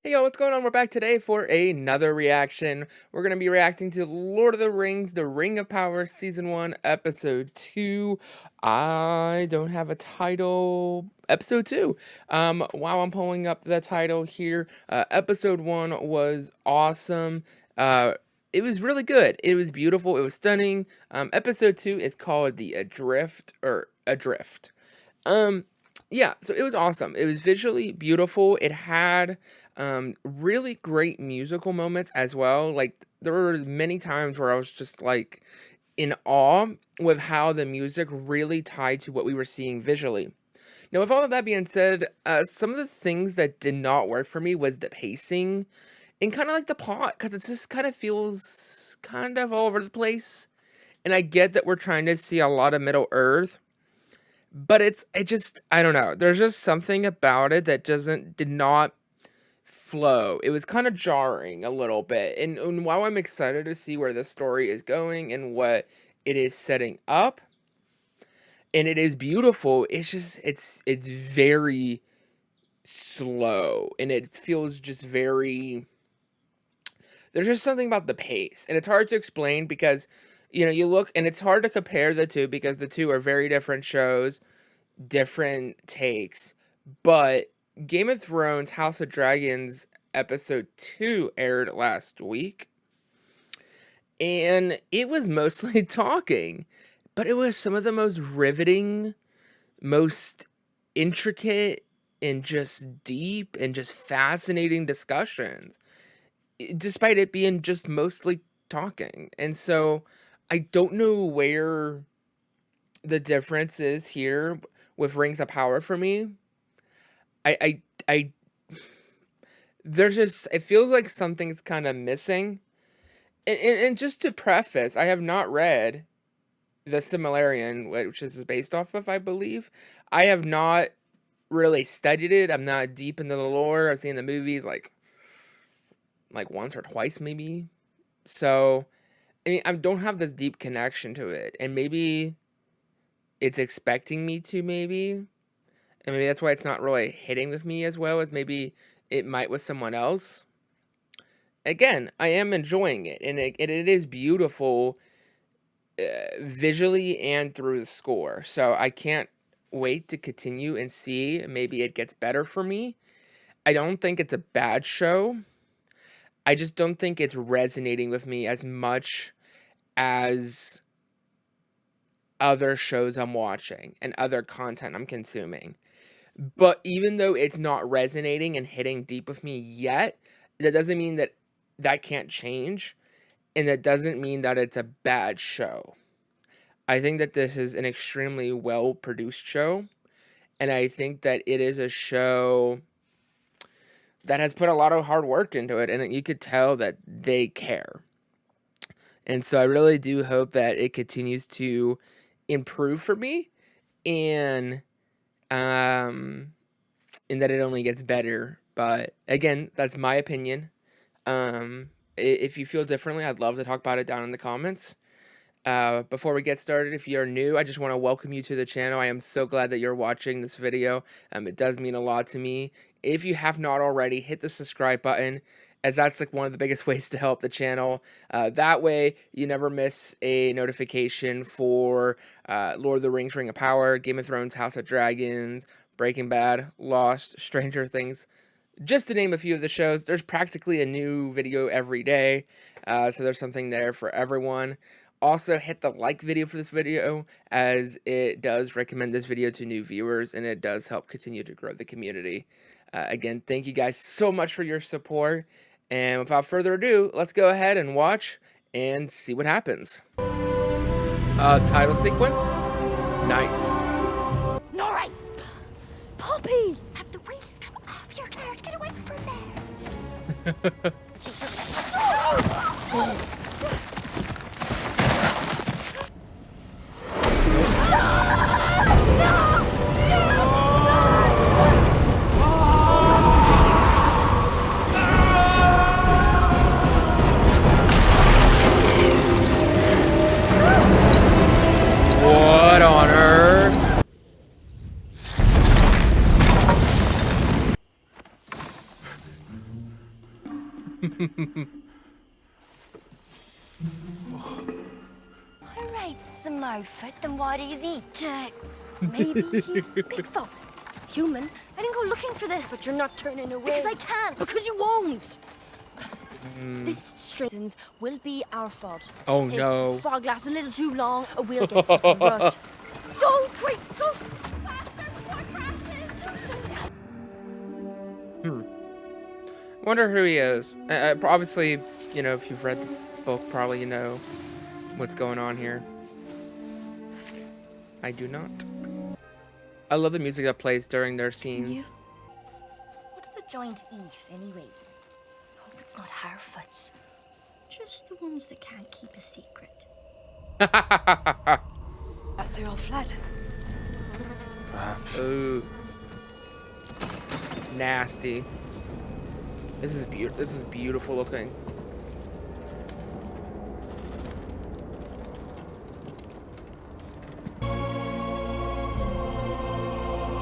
Hey y'all, what's going on? We're back today for another reaction. We're going to be reacting to Lord of the Rings, The Ring of Power, Season 1, Episode 2. I don't have a title. Episode 2. While I'm pulling up the title here, Episode 1 was awesome. It was really good. It was beautiful. It was stunning. Episode 2 is called The Adrift, or Adrift. Yeah, so it was awesome. It was visually beautiful. It had really great musical moments as well. Like there were many times where I was just like in awe with how the music really tied to what we were seeing visually. Now, with all of that being said, some of the things that did not work for me was the pacing and kind of like the plot, because it just kind of feels kind of all over the place. And I get that we're trying to see a lot of Middle Earth, but I don't know. There's just something about it that did not flow. It was kind of jarring a little bit. And while I'm excited to see where the story is going and what it is setting up, and it is beautiful, it's very slow, and it feels just very, there's just something about the pace, and it's hard to explain because you look and it's hard to compare the two because the two are very different shows, different takes. But Game of Thrones House of Dragons episode 2 aired last week, and it was mostly talking, but it was some of the most riveting, most intricate, and just deep and just fascinating discussions, despite it being just mostly talking. And so I don't know where the difference is here with Rings of Power for me. I there's just, it feels like something's kind of missing. And just to preface, I have not read the Silmarillion, which this is based off of, I believe. I have not really studied it. I'm not deep into the lore. I've seen the movies like once or twice maybe. So I mean, I don't have this deep connection to it, and maybe it's expecting me to, maybe. And maybe that's why it's not really hitting with me as well as maybe it might with someone else. Again, I am enjoying it, and it is beautiful visually and through the score. So I can't wait to continue and see. Maybe it gets better for me. I don't think it's a bad show. I just don't think it's resonating with me as much as other shows I'm watching and other content I'm consuming. But even though it's not resonating and hitting deep with me yet, that doesn't mean that that can't change, and that doesn't mean that it's a bad show. I think that this is an extremely well-produced show, and I think that it is a show that has put a lot of hard work into it, and you could tell that they care. And so I really do hope that it continues to improve for me, and that it only gets better. But again, that's my opinion. If you feel differently, I'd love to talk about it down in the comments. Before we get started, if you're new, I just want to welcome you to the channel. I am so glad that you're watching this video. It does mean a lot to me. If you have not already, hit the subscribe button, as that's like one of the biggest ways to help the channel. That way, you never miss a notification for Lord of the Rings, Ring of Power, Game of Thrones, House of Dragons, Breaking Bad, Lost, Stranger Things, just to name a few of the shows. There's practically a new video every day, so there's something there for everyone. Also, hit the like video for this video, as it does recommend this video to new viewers, and it does help continue to grow the community. Again, thank you guys so much for your support, and without further ado, let's go ahead and watch and see what happens. Title sequence? Nice. Nora! Poppy! Have the wings come off your carrot. Get away from there. What on earth? Alright, smart foot, then what is he? Maybe he's Bigfoot. Human, I didn't go looking for this. But you're not turning away. Because I can't. Because you won't. This straightens will be our fault. Oh no. If fog lasts a little too long, we'll get stuck in rut. Go, quick, go! Faster before it crashes! Wonder who he is. Obviously, you know, if you've read the book, probably you know what's going on here. I do not. I love the music that plays during their scenes. What does a giant eat, anyway? Hope it's not Harfoots. Just the ones that can't keep a secret. As they're all fled. Ooh. Nasty. This is beautiful looking.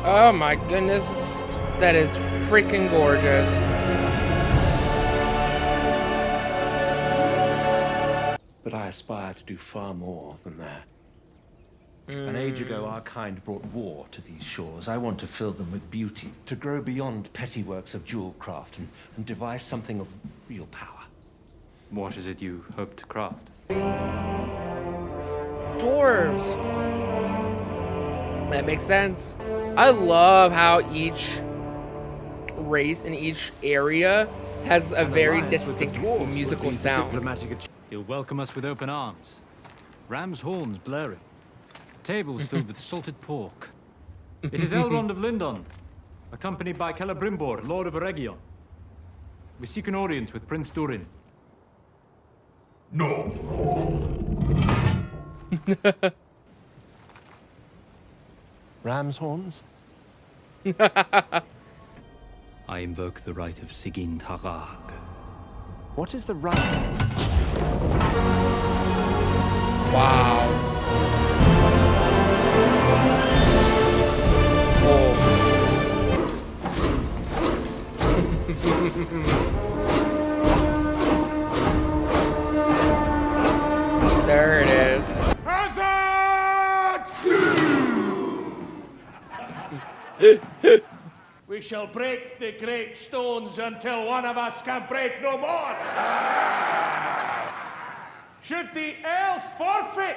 Oh my goodness, that is freaking gorgeous. But I aspire to do far more than that. An age ago, our kind brought war to these shores. I want to fill them with beauty, to grow beyond petty works of jewel craft and devise something of real power. What is it you hope to craft? Dwarves. That makes sense. I love how each race in each area has a very distinct musical sound. He'll welcome us with open arms. Ram's horns blaring. Tables filled with salted pork. It is Elrond of Lindon, accompanied by Celebrimbor, Lord of Eregion. We seek an audience with Prince Durin. No! Ram's horns? I invoke the right of Sigyn Tarag. What is the right? Wow. Oh. There it is. We shall break the great stones until one of us can break no more. Should the elf forfeit,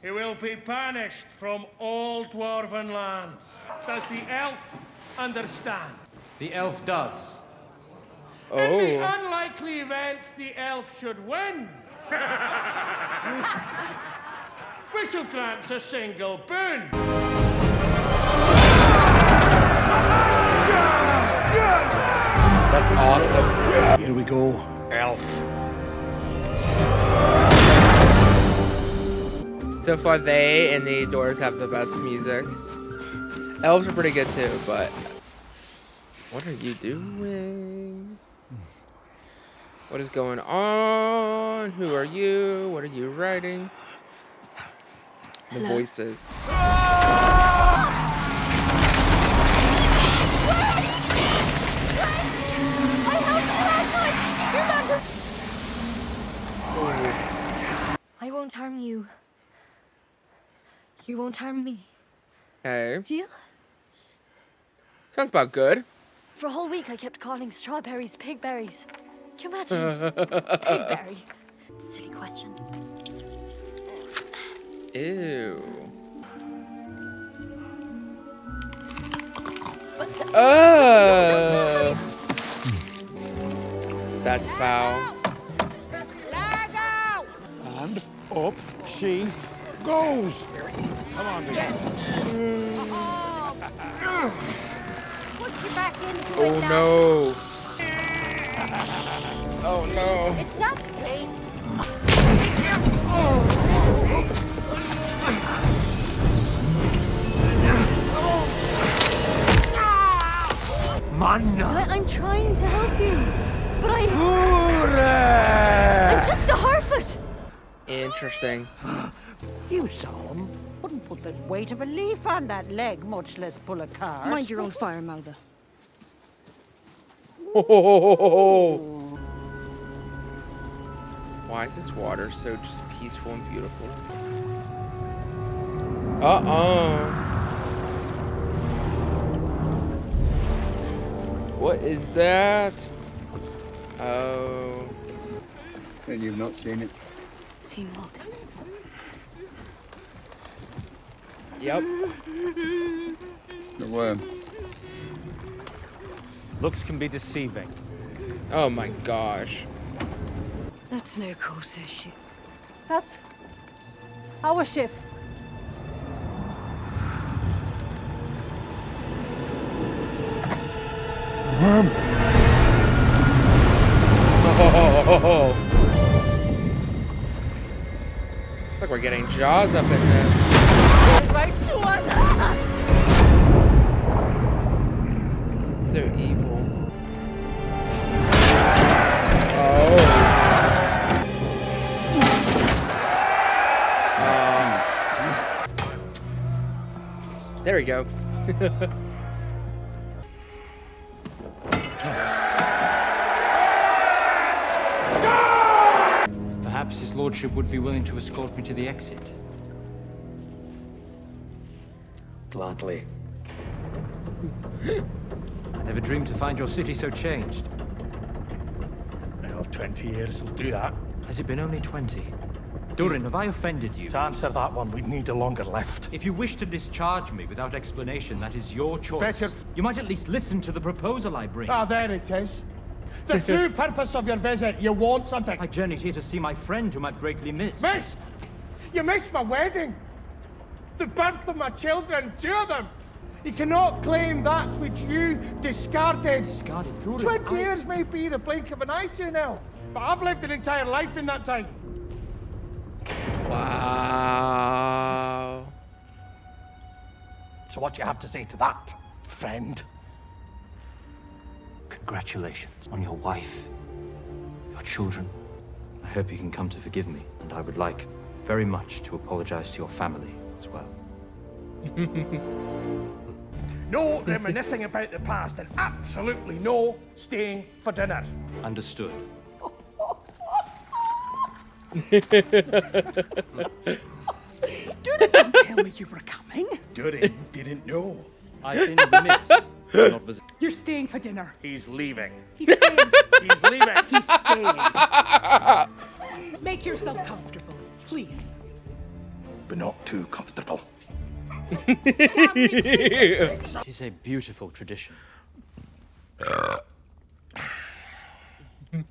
he will be banished from all dwarven lands. Does the elf understand? The elf does. In the Oh. unlikely event the elf should win, we shall grant a single boon. That's awesome. Here we go, elf. So far, they and the dwarves have the best music. Elves are pretty good too, but what are you doing? What is going on? Who are you? What are you writing? The voices. I won't harm you. You won't harm me. Okay. Deal? Sounds about good. For a whole week, I kept calling strawberries pigberries. Can you imagine? Pigberry. Silly question. Ew. Oh. That's foul. And up she goes. Come on, baby. Put you back into Oh it now. no. Oh no. It's not straight. I'm trying to help you, but I'm just a Harfoot. Interesting. You saw him. Wouldn't put the weight of a leaf on that leg, much less pull a cart. Mind your own fire, Malva. Oh. Why is this water so just peaceful and beautiful? What is that? Oh. And you've not seen it? Seen what? Yep. The worm. Looks can be deceiving. Oh my gosh. That's no Corsair ship. That's our ship. Oh. Look, we're getting Jaws up in this. It's so evil. Oh. There we go. Perhaps his lordship would be willing to escort me to the exit. Gladly. I never dreamed to find your city so changed. Well, 20 years will do that. Has it been only 20? Durin, have I offended you? To answer that one, we'd need a longer lift. If you wish to discharge me without explanation, that is your choice. Better- You might at least listen to the proposal I bring. Ah, there it is. The true purpose of your visit. You want something. I journeyed here to see my friend, whom I've greatly missed. Missed? You missed my wedding. The birth of my children, 2 of them. You cannot claim that which you discarded. Discarded? Durin, 20 years may be the blink of an eye to an elf, but I've lived an entire life in that time. Wow. So what do you have to say to that, friend? Congratulations on your wife, your children. I hope you can come to forgive me, and I would like very much to apologize to your family as well. No reminiscing about the past, and absolutely no staying for dinner. Understood. Durin didn't tell me you were coming. Durin didn't know. I've been remiss. Not visit. You're staying for dinner. He's leaving. He's staying. He's leaving. He's staying. Make yourself comfortable, please. But not too comfortable. It is a beautiful tradition.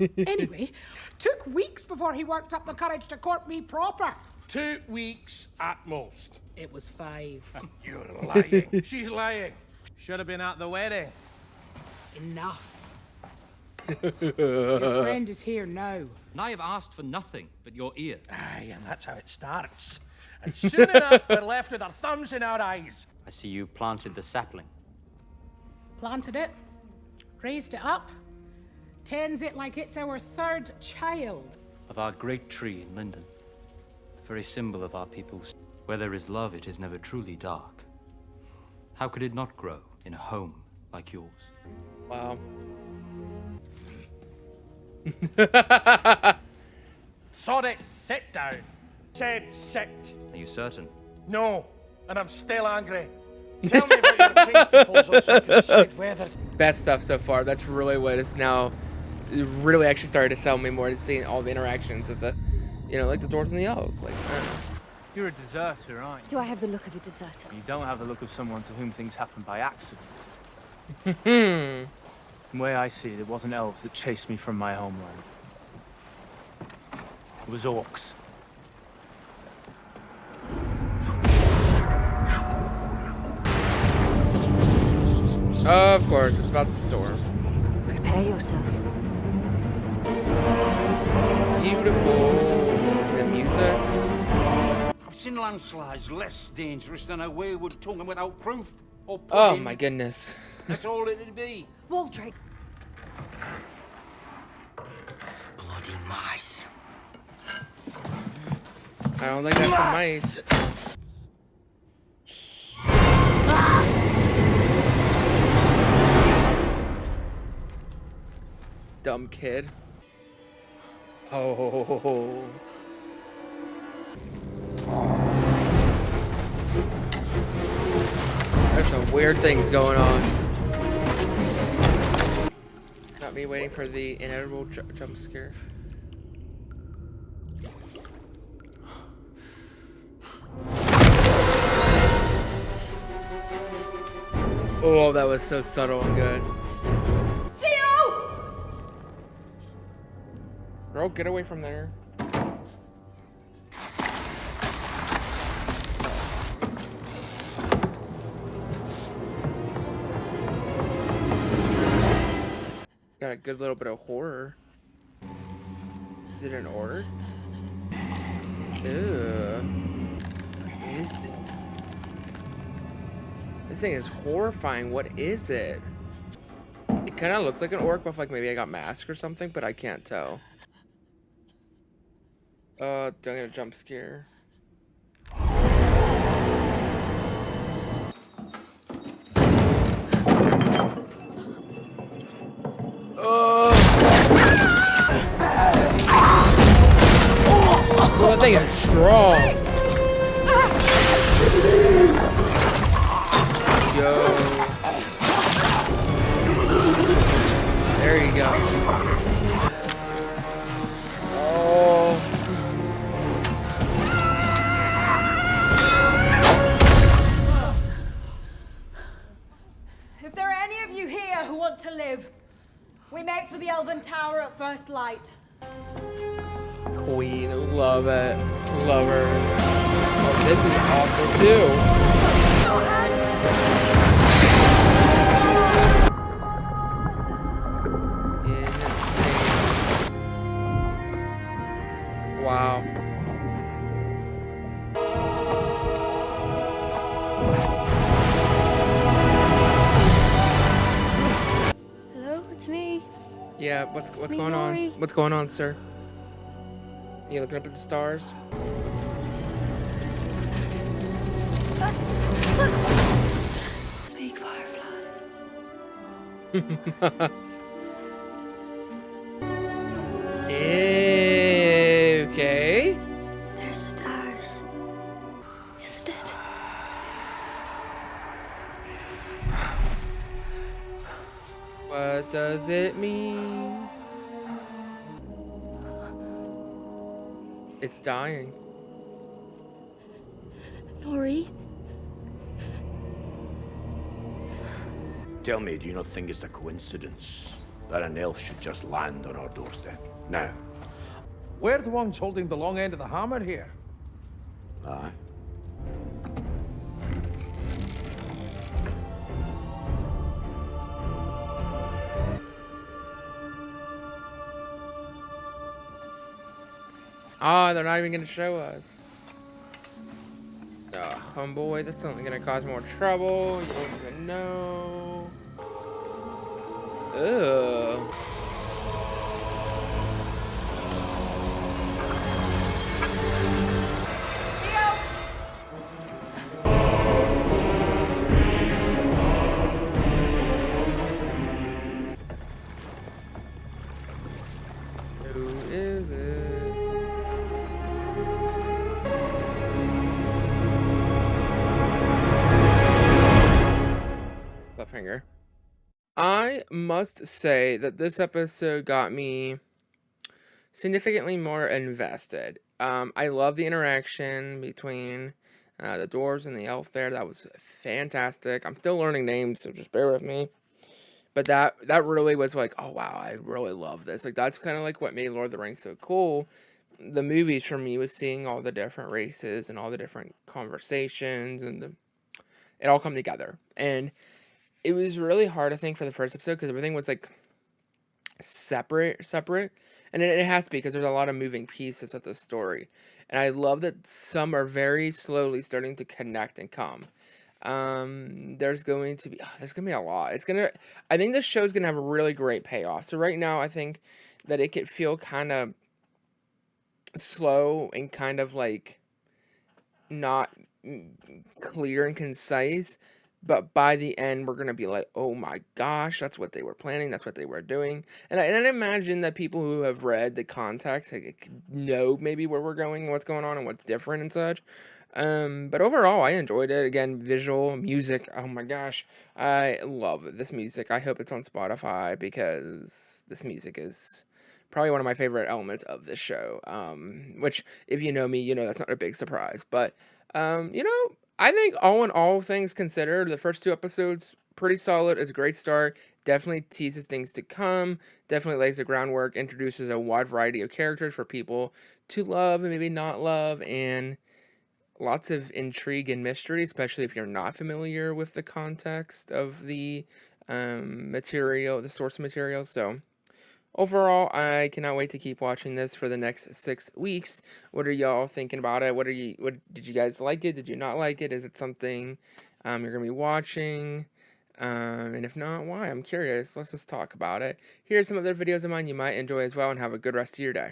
Anyway, took weeks before he worked up the courage to court me proper. 2 weeks at most. It was 5. You're lying. She's lying. Should have been at the wedding. Enough. Your friend is here now. And I have asked for nothing but your ear. Aye, and that's how it starts. And soon enough, we're left with our thumbs in our eyes. I see you planted the sapling. Planted it, raised it up, tends it like it's our 3rd child. Of our great tree in Linden. The very symbol of our people's. Where there is love, it is never truly dark. How could it not grow in a home like yours? Wow. Sorry, sit down. Said sit. Are you certain? No, and I'm still angry. Tell me about your case proposal so I can decide whether... Best stuff so far. That's really what is now really actually started to sell me more to seeing all the interactions with the, you know, like the dwarves and the elves. Like, You're a deserter, aren't you? Do I have the look of a deserter? You don't have the look of someone to whom things happen by accident. The way I see it, it wasn't elves that chased me from my homeland. It was orcs. of course, it's about the storm. Prepare yourself. Beautiful. The music. I've seen landslides less dangerous than a wayward tongue without proof or Oh pudding. my goodness. That's all it'd be. Waldrick. Bloody mice. I don't think that's the mice. Dumb kid. Oh. There's some weird things going on. Not me waiting for the inevitable jump scare. Oh, that was so subtle and good. Theo! Girl, get away from there. Got a good little bit of horror. Is it an orc? Ew. What is this? This thing is horrifying. What is it? It kind of looks like an orc with like maybe I got mask or something, but I can't tell. Don't get a jump scare. Well, that thing is strong. Yo. There you go. Oh. If there are any of you here who want to live, we make for the Elven Tower at first light. Queen, love it. Love her. Oh, this is awful too. Insane. Wow. Hello, it's me. Yeah, what's me, going Rory. on? What's going on, sir? You looking up at the stars? Speak, Firefly. Okay. They're stars. Isn't it? What does it mean? It's dying. Nori? Tell me, do you not think it's a coincidence that an elf should just land on our doorstep? Now. We're the ones holding the long end of the hammer here. Aye. Ah, they're not even gonna show us. Homeboy, that's only gonna cause more trouble. You don't even know. Ugh. Who is it? Cliffhanger. I must say that this episode got me significantly more invested. I love the interaction between the dwarves and the elf there. That was fantastic. I'm still learning names, so just bear with me. But that really was like, oh wow, I really love this. Like that's kind of like what made Lord of the Rings so cool. The movies for me was seeing all the different races and all the different conversations and it all come together. And it was really hard, I think, for the first episode because everything was like separate, and it has to be because there's a lot of moving pieces with the story. And I love that some are very slowly starting to connect and come. There's going to be a lot. I think this show's gonna have a really great payoff. So right now, I think that it could feel kind of slow and kind of like not clear and concise. but by the end, we're going to be like, oh my gosh, that's what they were planning. That's what they were doing. And I imagine that people who have read the context like, know maybe where we're going, what's going on, and what's different and such. But overall, I enjoyed it. Again, visual, music. Oh my gosh, I love this music. I hope it's on Spotify because this music is probably one of my favorite elements of this show. Which, if you know me, you know that's not a big surprise. But, you know, I think all in all things considered, the first 2 episodes pretty solid. It's a great start. Definitely teases things to come. Definitely lays the groundwork. Introduces a wide variety of characters for people to love and maybe not love, and lots of intrigue and mystery, especially if you're not familiar with the context of the material, the source material. So overall, I cannot wait to keep watching this for the next 6 weeks. What are y'all thinking about it? What did you guys like it? Did you not like it? Is it something you're gonna be watching? And if not, why? I'm curious. Let's just talk about it. Here's some other videos of mine you might enjoy as well, and have a good rest of your day.